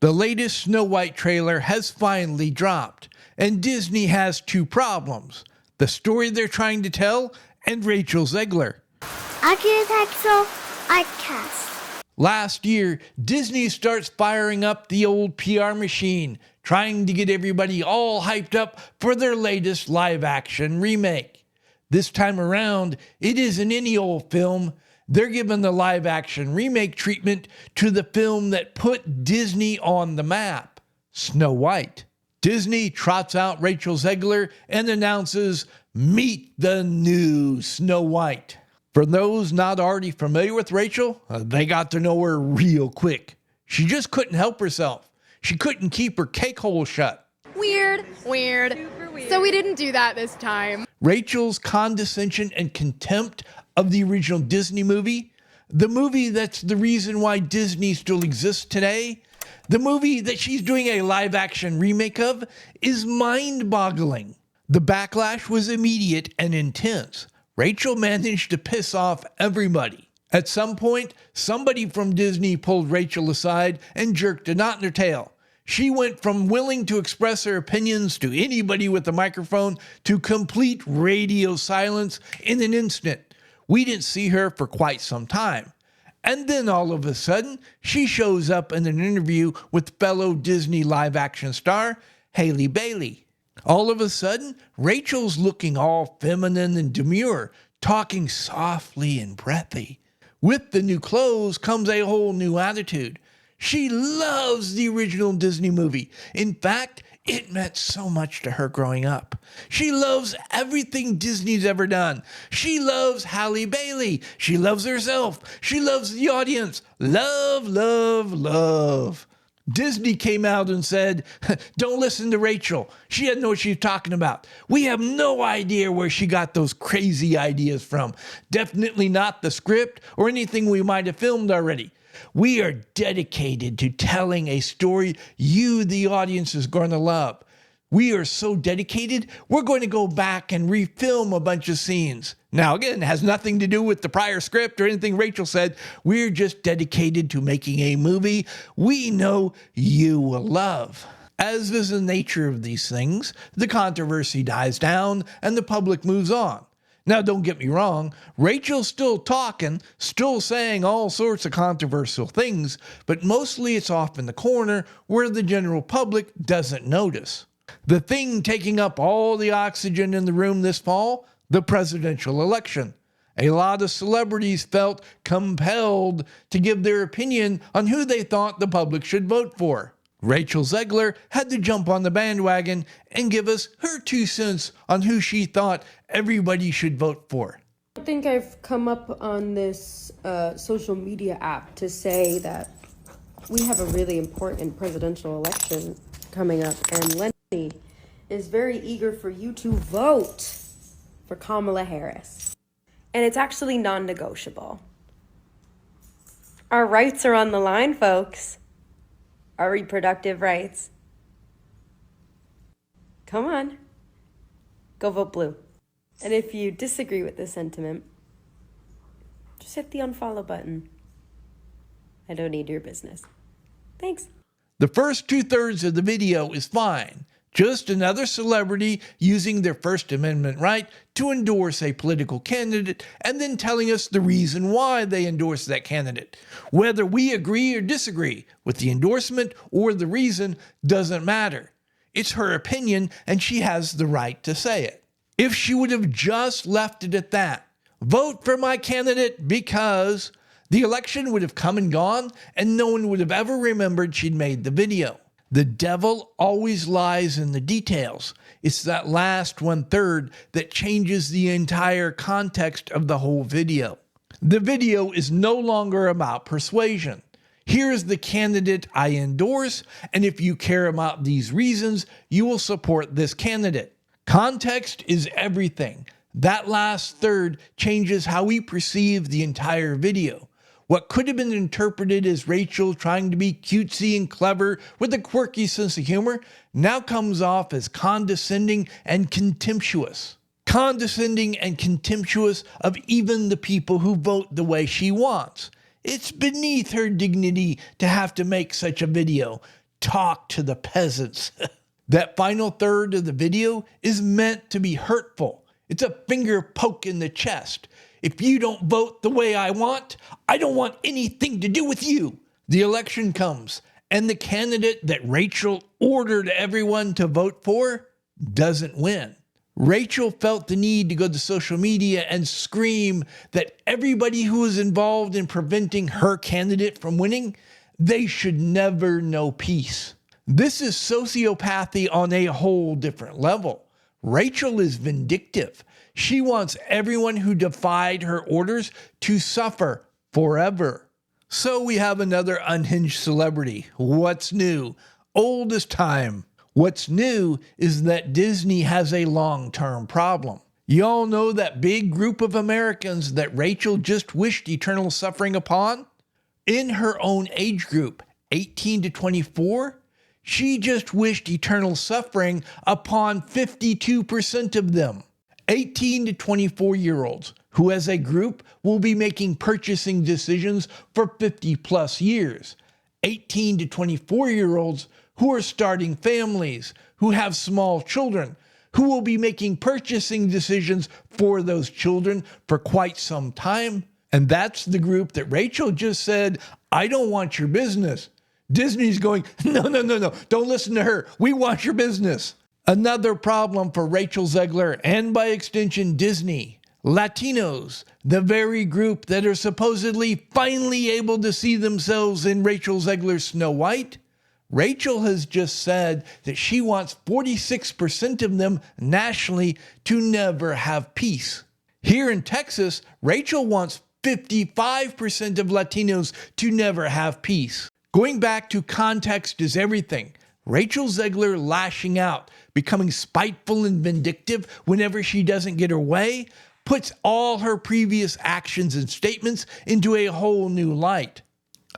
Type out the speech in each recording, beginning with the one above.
The latest Snow White trailer has finally dropped, and Disney has two problems: the story they're trying to tell and Rachel Zegler. Architectural Artcast. Last year, Disney starts firing up the old PR machine, trying to get everybody all hyped up for their latest live-action remake. This time around, it isn't any old film. They're giving the live-action remake treatment to the film that put Disney on the map, Snow White. Disney trots out Rachel Zegler and announces, "Meet the new Snow White." For those not already familiar with Rachel, they got to know her real quick. She just couldn't help herself. She couldn't keep her cake hole shut. Weird. So we didn't do that this time. Rachel's condescension and contempt of the original Disney movie, the movie that's the reason why Disney still exists today, the movie that she's doing a live-action remake of, is mind-boggling. The backlash was immediate and intense. Rachel managed to piss off everybody. At some point, somebody from Disney pulled Rachel aside and jerked a knot in her tail. She went from willing to express her opinions to anybody with a microphone to complete radio silence in an instant. We didn't see her for quite some time. And then all of a sudden, she shows up in an interview with fellow Disney live-action star Halle Bailey. All of a sudden, Rachel's looking all feminine and demure, talking softly and breathy. With the new clothes comes a whole new attitude. She loves the original Disney movie. In fact, it meant so much to her growing up. She loves everything Disney's ever done. She loves Halle Bailey. She loves herself. She loves the audience. Love, love, love. Disney came out and said, "Don't listen to Rachel. She doesn't know what she's talking about. We have no idea where she got those crazy ideas from. Definitely not the script or anything we might have filmed already. We are dedicated to telling a story you, the audience, is going to love. We are so dedicated, we're going to go back and refilm a bunch of scenes." Now, again, it has nothing to do with the prior script or anything Rachel said. We're just dedicated to making a movie we know you will love. As is the nature of these things, the controversy dies down and the public moves on. Now, don't get me wrong, Rachel's still talking, still saying all sorts of controversial things, but mostly it's off in the corner where the general public doesn't notice. The thing taking up all the oxygen in the room this fall, the presidential election. A lot of celebrities felt compelled to give their opinion on who they thought the public should vote for. Rachel Zegler had to jump on the bandwagon and give us her 2 cents on who she thought everybody should vote for. I think I've come up on this social media app to say that we have a really important presidential election coming up, and Lenny is very eager for you to vote for Kamala Harris. And it's actually non-negotiable. Our rights are on the line, folks. Our reproductive rights. Come on. Go vote blue. And if you disagree with this sentiment, just hit the unfollow button. I don't need your business. Thanks. The first 2/3 of the video is fine. Just another celebrity using their First Amendment right to endorse a political candidate and then telling us the reason why they endorse that candidate. Whether we agree or disagree with the endorsement or the reason doesn't matter. It's her opinion and she has the right to say it. If she would have just left it at that, vote for my candidate because, the election would have come and gone and no one would have ever remembered she'd made the video. The devil always lies in the details. It's that last 1/3 that changes the entire context of the whole video. The video is no longer about persuasion. Here's the candidate I endorse, and if you care about these reasons, you will support this candidate. Context is everything. That last third changes how we perceive the entire video. What could have been interpreted as Rachel trying to be cutesy and clever with a quirky sense of humor now comes off as condescending and contemptuous. Condescending and contemptuous of even the people who vote the way she wants. It's beneath her dignity to have to make such a video. Talk to the peasants. That final third of the video is meant to be hurtful. It's a finger poke in the chest. If you don't vote the way I don't want anything to do with you. The election comes, and the candidate that Rachel ordered everyone to vote for doesn't win. Rachel felt the need to go to social media and scream that everybody who was involved in preventing her candidate from winning, they should never know peace. This is sociopathy on a whole different level. Rachel is vindictive. She wants everyone who defied her orders to suffer forever. So we have another unhinged celebrity. What's new? Old as time. What's new is that Disney has a long-term problem. Y'all know that big group of Americans that Rachel just wished eternal suffering upon? In her own age group, 18 to 24, she just wished eternal suffering upon 52% of them. 18 to 24-year-olds, who as a group will be making purchasing decisions for 50 plus years. 18 to 24-year-olds who are starting families, who have small children, who will be making purchasing decisions for those children for quite some time. And that's the group that Rachel just said, I don't want your business. Disney's going, no, don't listen to her. We want your business. Another problem for Rachel Zegler and by extension Disney. Latinos, the very group that are supposedly finally able to see themselves in Rachel Zegler's Snow White. Rachel has just said that she wants 46% of them nationally to never have peace. Here in Texas, Rachel wants 55% of Latinos to never have peace. Going back to context is everything. Rachel Zegler lashing out, becoming spiteful and vindictive whenever she doesn't get her way, puts all her previous actions and statements into a whole new light.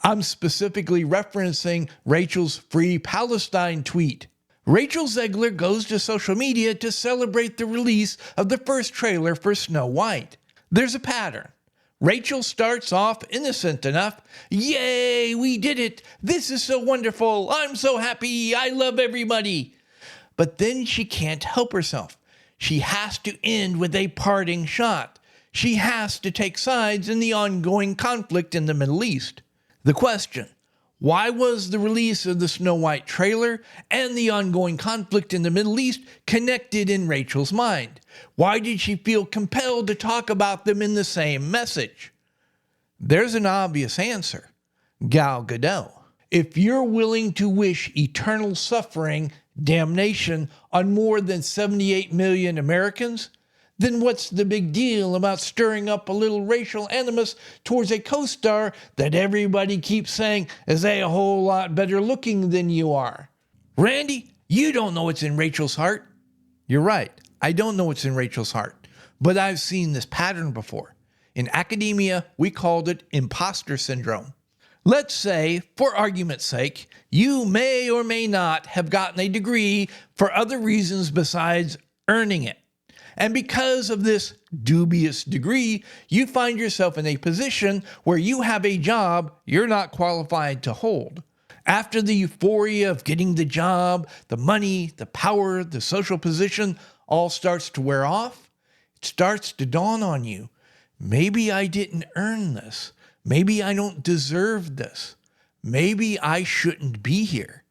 I'm specifically referencing Rachel's Free Palestine tweet. Rachel Zegler goes to social media to celebrate the release of the first trailer for Snow White. There's a pattern. Rachel starts off innocent enough. Yay, we did it. This is so wonderful. I'm so happy. I love everybody. But then she can't help herself. She has to end with a parting shot. She has to take sides in the ongoing conflict in the Middle East. The question, why was the release of the Snow White trailer and the ongoing conflict in the Middle East connected in Rachel's mind? Why did she feel compelled to talk about them in the same message? There's an obvious answer. Gal Gadot. If you're willing to wish eternal suffering, damnation on more than 78 million Americans, then what's the big deal about stirring up a little racial animus towards a co-star that everybody keeps saying is a whole lot better looking than you are? Randy, you don't know what's in Rachel's heart. You're right. I don't know what's in Rachel's heart, but I've seen this pattern before. In academia, we called it imposter syndrome. Let's say, for argument's sake, you may or may not have gotten a degree for other reasons besides earning it. And because of this dubious degree, you find yourself in a position where you have a job you're not qualified to hold. After the euphoria of getting the job, the money, the power, the social position all starts to wear off, it starts to dawn on you, maybe I didn't earn this. Maybe I don't deserve this. Maybe I shouldn't be here.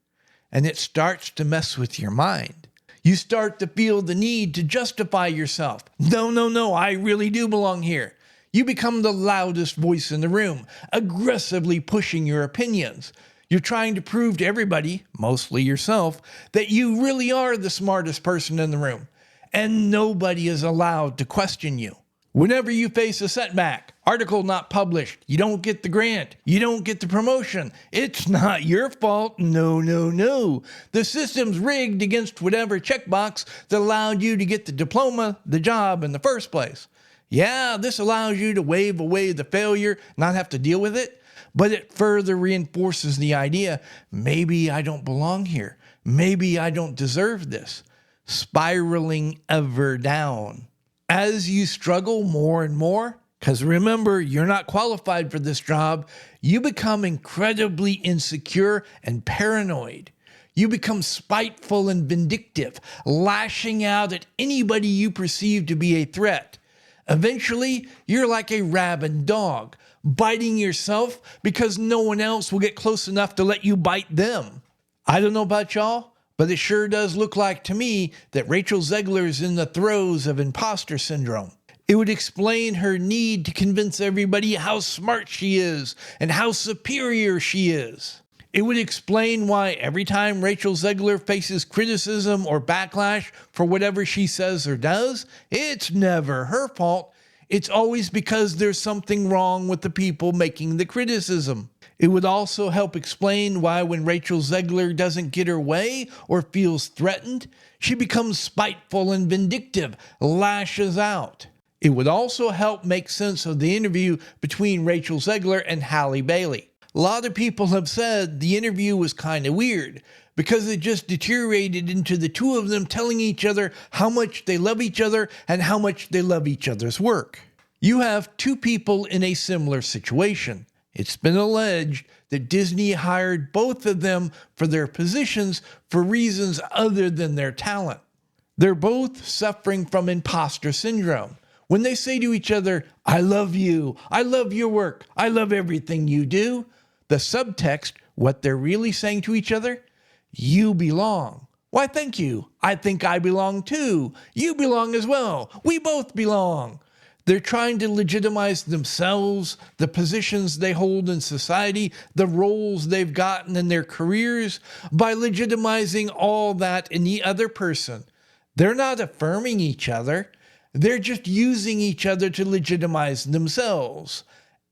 And it starts to mess with your mind. You start to feel the need to justify yourself. No, I really do belong here. You become the loudest voice in the room, aggressively pushing your opinions. You're trying to prove to everybody, mostly yourself, that you really are the smartest person in the room, and nobody is allowed to question you. Whenever you face a setback, article not published, you don't get the grant, you don't get the promotion, it's not your fault. No. The system's rigged against whatever checkbox that allowed you to get the diploma, the job in the first place. Yeah, this allows you to wave away the failure, not have to deal with it, but it further reinforces the idea, maybe I don't belong here. Maybe I don't deserve this. Spiraling ever down. As you struggle more and more, Because remember, you're not qualified for this job. You become incredibly insecure and paranoid. You become spiteful and vindictive, lashing out at anybody you perceive to be a threat. Eventually, you're like a rabid dog, biting yourself because no one else will get close enough to let you bite them. I don't know about y'all, but it sure does look like to me that Rachel Zegler is in the throes of imposter syndrome. It would explain her need to convince everybody how smart she is and how superior she is. It would explain why every time Rachel Zegler faces criticism or backlash for whatever she says or does, it's never her fault. It's always because there's something wrong with the people making the criticism. It would also help explain why when Rachel Zegler doesn't get her way or feels threatened, she becomes spiteful and vindictive, lashes out. It would also help make sense of the interview between Rachel Zegler and Halle Bailey. A lot of people have said the interview was kind of weird because it just deteriorated into the two of them telling each other how much they love each other and how much they love each other's work. You have two people in a similar situation. It's been alleged that Disney hired both of them for their positions for reasons other than their talent. They're both suffering from imposter syndrome. When they say to each other, "I love you, I love your work, I love everything you do," the subtext, what they're really saying to each other, "You belong." "Why, thank you. I think I belong too. You belong as well. We both belong." They're trying to legitimize themselves, the positions they hold in society, the roles they've gotten in their careers, by legitimizing all that in the other person. They're not affirming each other. They're just using each other to legitimize themselves.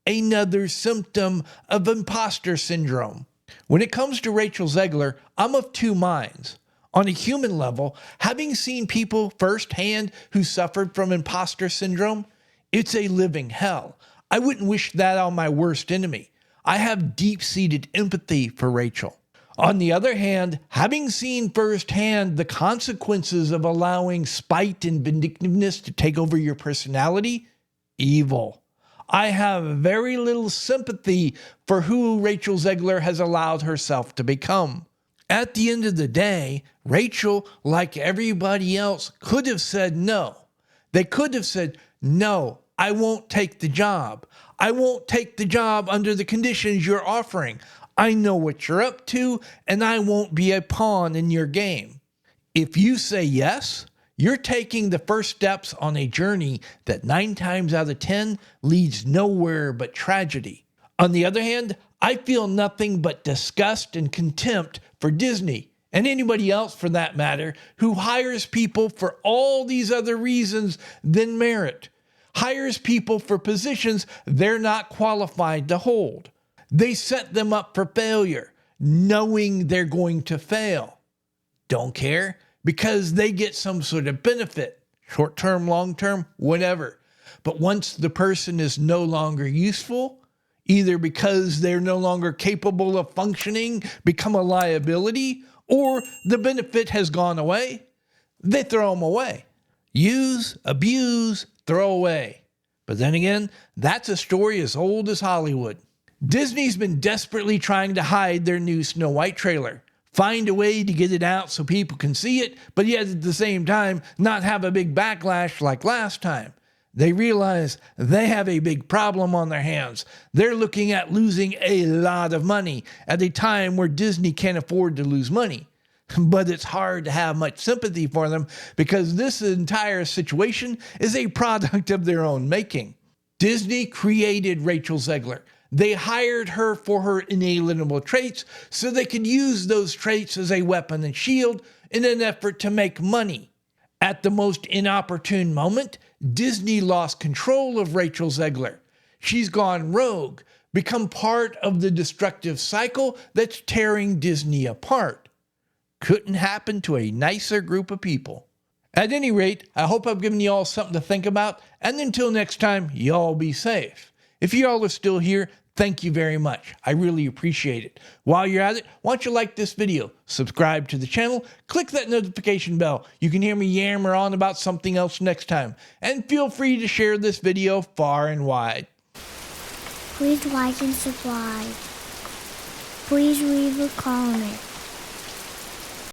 Another symptom of imposter syndrome. When it comes to Rachel Zegler, I'm of two minds. On a human level, having seen people firsthand who suffered from imposter syndrome, it's a living hell. I wouldn't wish that on my worst enemy. I have deep-seated empathy for Rachel. On the other hand, having seen firsthand the consequences of allowing spite and vindictiveness to take over your personality, evil. I have very little sympathy for who Rachel Zegler has allowed herself to become. At the end of the day, Rachel, like everybody else, could have said no. They could have said, "No, I won't take the job. I won't take the job under the conditions you're offering. I know what you're up to, and I won't be a pawn in your game." If you say yes, you're taking the first steps on a journey that 9 times out of 10 leads nowhere but tragedy. On the other hand, I feel nothing but disgust and contempt for Disney, and anybody else for that matter, who hires people for all these other reasons than merit. Hires people for positions they're not qualified to hold. They set them up for failure, knowing they're going to fail. Don't care because they get some sort of benefit, short-term, long-term, whatever. But once the person is no longer useful, either because they're no longer capable of functioning, become a liability, or the benefit has gone away, they throw them away. Use, abuse, throw away. But then again, that's a story as old as Hollywood. Disney's been desperately trying to hide their new Snow White trailer. Find a way to get it out so people can see it, but yet at the same time not have a big backlash like last time. They realize they have a big problem on their hands. They're looking at losing a lot of money at a time where Disney can't afford to lose money. But it's hard to have much sympathy for them because this entire situation is a product of their own making. Disney created Rachel Zegler. They hired her for her inalienable traits so they could use those traits as a weapon and shield in an effort to make money. At the most inopportune moment, Disney lost control of Rachel Zegler. She's gone rogue, become part of the destructive cycle that's tearing Disney apart. Couldn't happen to a nicer group of people. At any rate, I hope I've given you all something to think about, and until next time, y'all be safe. If y'all are still here, Thank you very much. I really appreciate it. While you're at it, why don't you like this video, subscribe to the channel, click that notification bell. You can hear me yammer on about something else next time. And feel free to share this video far and wide. Please like and subscribe. Please leave a comment.